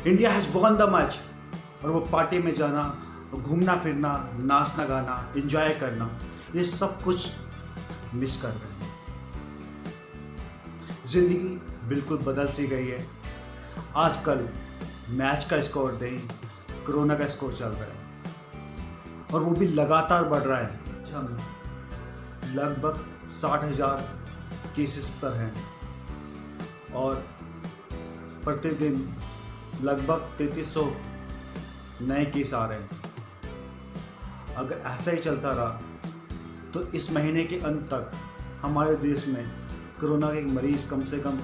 India has won the match, और वो party में जाना, घूमना फिरना, नाचना गाना, एंजॉय करना, ये सब कुछ मिस कर रहे हैं। ज़िंदगी बिल्कुल बदल सी गई है। आजकल मैच का स्कोर नहीं, कोरोना का स्कोर चल रहा है, और वो भी लगातार बढ़ रहा है। हम लगभग 60,000 केसेस पर हैं और प्रतिदिन लगभग 3300 नए केस आ रहे हैं। अगर ऐसा ही चलता रहा तो इस महीने के अंत तक हमारे देश में कोरोना के मरीज कम से कम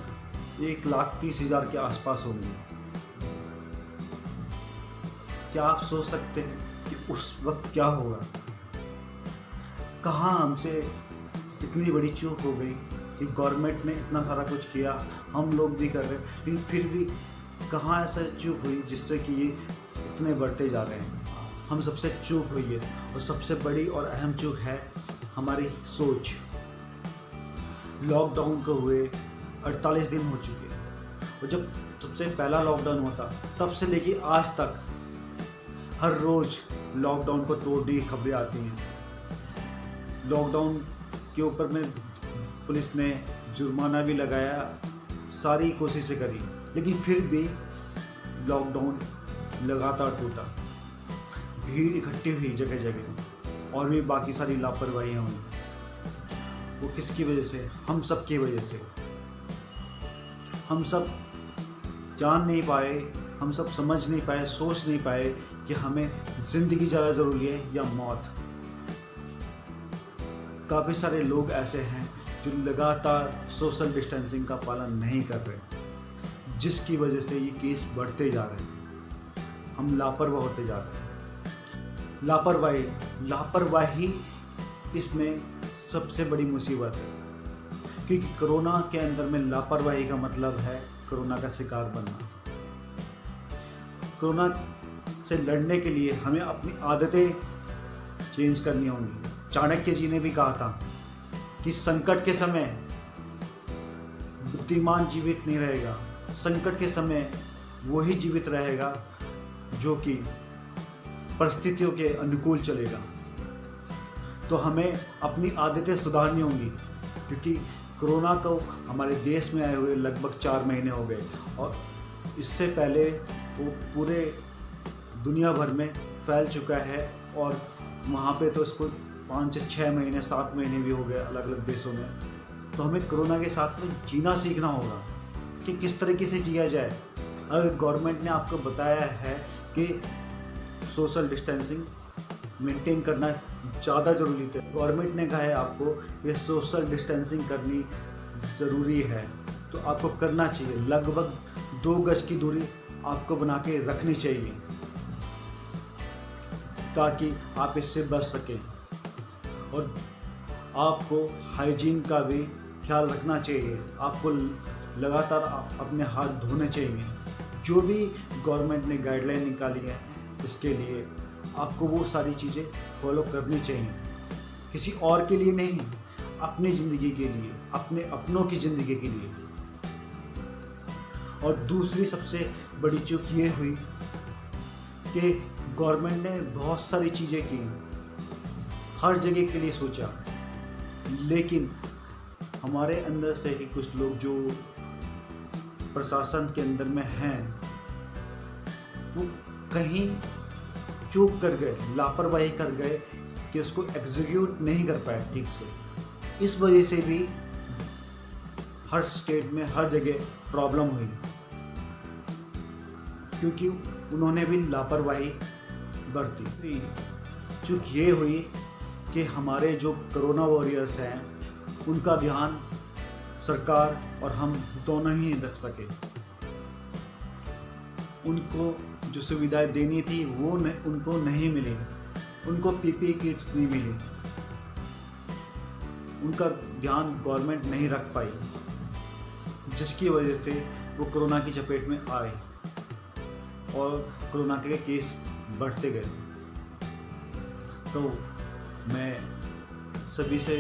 1,30,000 के आसपास होंगे। क्या आप सोच सकते हैं कि उस वक्त क्या होगा? कहाँ हमसे इतनी बड़ी चूक हो गई कि गवर्नमेंट ने इतना सारा कुछ किया, हम लोग भी कर रहे हैं, लेकिन फिर भी कहाँ ऐसा चूक हुई जिससे कि ये इतने बढ़ते जा रहे हैं। हम सबसे चूक हुई है, और सबसे बड़ी और अहम चूक है हमारी सोच। लॉकडाउन को हुए 48 दिन हो चुके हैं, और जब सबसे पहला लॉकडाउन हुआ था तब से लेके आज तक हर रोज़ लॉकडाउन को तोड़ने की खबरें आती हैं। लॉकडाउन के ऊपर में पुलिस ने जुर्माना भी लगाया, सारी कोशिशें करी, लेकिन फिर भी लॉकडाउन लगातार टूटा। भीड़ इकट्ठी हुई जगह जगह, और भी बाकी सारी लापरवाहियाँ हुई। वो किसकी वजह से? हम सब की वजह से। हम सब जान नहीं पाए, हम सब समझ नहीं पाए, सोच नहीं पाए कि हमें ज़िंदगी ज़्यादा ज़रूरी है या मौत। काफ़ी सारे लोग ऐसे हैं जो लगातार सोशल डिस्टेंसिंग का पालन नहीं कर रहे, जिसकी वजह से ये केस बढ़ते जा रहे हैं। हम लापरवाह होते जा रहे हैं। लापरवाही इसमें सबसे बड़ी मुसीबत है, क्योंकि कोरोना के अंदर में लापरवाही का मतलब है कोरोना का शिकार बनना। कोरोना से लड़ने के लिए हमें अपनी आदतें चेंज करनी होंगी। चाणक्य जी ने भी कहा था कि संकट के समय बुद्धिमान जीवित नहीं रहेगा, संकट के समय वही जीवित रहेगा जो कि परिस्थितियों के अनुकूल चलेगा। तो हमें अपनी आदतें सुधारनी होंगी, क्योंकि कोरोना को हमारे देश में आए हुए लगभग 4 महीने हो गए, और इससे पहले वो पूरे दुनिया भर में फैल चुका है, और वहाँ पे तो इसको 5 से 6 महीने 7 महीने भी हो गए अलग अलग देशों में। तो हमें कोरोना के साथ में जीना सीखना होगा कि किस तरीके से जिया जाए। अगर गवर्नमेंट ने आपको बताया है कि सोशल डिस्टेंसिंग मेंटेन करना ज़्यादा ज़रूरी है, गवर्नमेंट ने कहा है आपको कि सोशल डिस्टेंसिंग करनी ज़रूरी है, तो आपको करना चाहिए। लगभग 2 गज की दूरी आपको बना के रखनी चाहिए, ताकि आप इससे बच सकें। और आपको हाइजीन का भी ख्याल रखना चाहिए। आपको लगातार अपने हाथ धोने चाहिए। जो भी गवर्नमेंट ने गाइडलाइन निकाली है इसके लिए आपको वो सारी चीज़ें फॉलो करनी चाहिए। किसी और के लिए नहीं, अपनी ज़िंदगी के लिए, अपने अपनों की ज़िंदगी के लिए। और दूसरी सबसे बड़ी चूक ये हुई कि गवर्नमेंट ने बहुत सारी चीज़ें की, हर जगह के लिए सोचा, लेकिन हमारे अंदर से ही कुछ लोग जो प्रशासन के अंदर में हैं, वो कहीं चूक कर गए, लापरवाही कर गए कि उसको एग्जीक्यूट नहीं कर पाए ठीक से। इस वजह से भी हर स्टेट में हर जगह प्रॉब्लम हुई, क्योंकि उन्होंने भी लापरवाही बरती। चूक ये हुई कि हमारे जो कोरोना वॉरियर्स हैं उनका ध्यान सरकार और हम दोनों ही नहीं रख सके। उनको जो सुविधाएं देनी थी वो उनको नहीं मिली, उनको पीपीई किट्स नहीं मिली, उनका ध्यान गवर्नमेंट नहीं रख पाई, जिसकी वजह से वो कोरोना की चपेट में आए और कोरोना के केस बढ़ते गए। तो मैं सभी से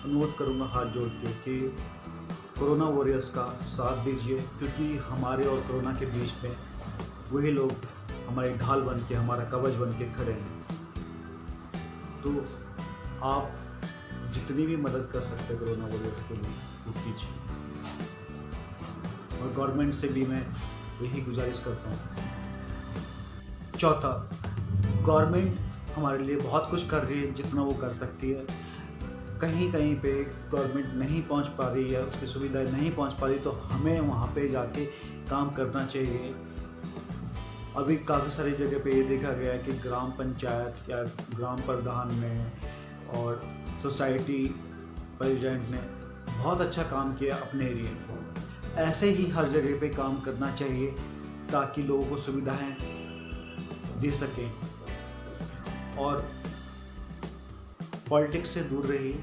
अनुरोध करूंगा हाथ जोड़ के कि कोरोना वॉरियर्स का साथ दीजिए, क्योंकि हमारे और कोरोना के बीच में वही लोग हमारी ढाल बन के, हमारा कवच बन के खड़े हैं। तो आप जितनी भी मदद कर सकते हैं कोरोना वॉरियर्स के लिए वो कीजिए। और गवर्नमेंट से भी मैं यही गुजारिश करता हूँ। चौथा, गवर्नमेंट हमारे लिए बहुत कुछ कर रही है जितना वो कर सकती है। कहीं कहीं पे गवर्नमेंट नहीं पहुंच पा रही है, उसकी सुविधाएं नहीं पहुंच पा रही, तो हमें वहां पे जाके काम करना चाहिए। अभी काफ़ी सारी जगह पे ये देखा गया है कि ग्राम पंचायत या ग्राम प्रधान ने और सोसाइटी प्रेसिडेंट ने बहुत अच्छा काम किया अपने एरिया में। ऐसे ही हर जगह पे काम करना चाहिए ताकि लोगों को सुविधाएं दे सकें। और पॉलिटिक्स से दूर रहिए।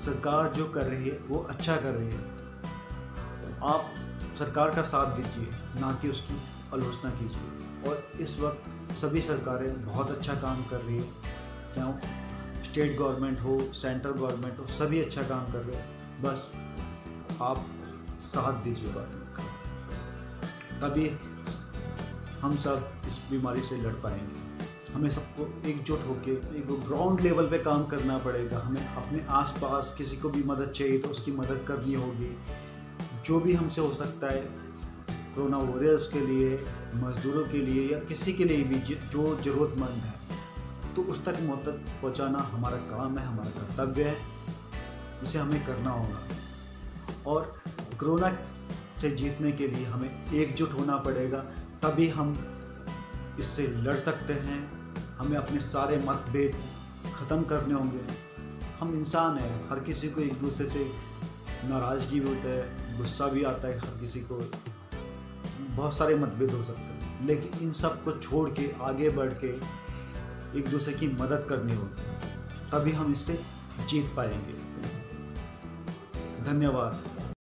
सरकार जो कर रही है वो अच्छा कर रही है। आप सरकार का साथ दीजिए, ना कि उसकी आलोचना कीजिए। और इस वक्त सभी सरकारें बहुत अच्छा काम कर रही है, क्या स्टेट गवर्नमेंट हो, सेंट्रल गवर्नमेंट हो, सभी अच्छा काम कर रहे हैं। बस आप साथ दीजिए गवर्नमेंट का, तभी हम सब इस बीमारी से लड़ पाएंगे। हमें सबको एकजुट होकर एक ग्राउंड लेवल पे काम करना पड़ेगा। हमें अपने आसपास किसी को भी मदद चाहिए तो उसकी मदद करनी होगी। जो भी हमसे हो सकता है, कोरोना वॉरियर्स के लिए, मजदूरों के लिए या किसी के लिए भी जो ज़रूरतमंद है, तो उस तक मदद पहुंचाना हमारा काम है, हमारा कर्तव्य है, इसे हमें करना होगा। और कोरोना से जीतने के लिए हमें एकजुट होना पड़ेगा, तभी हम इससे लड़ सकते हैं। हमें अपने सारे मतभेद ख़त्म करने होंगे। हम इंसान हैं, हर किसी को एक दूसरे से नाराज़गी भी होता है, गुस्सा भी आता है, हर किसी को बहुत सारे मतभेद हो सकते हैं, लेकिन इन सब को छोड़ के आगे बढ़ के एक दूसरे की मदद करनी होगी, तभी हम इससे जीत पाएंगे। धन्यवाद।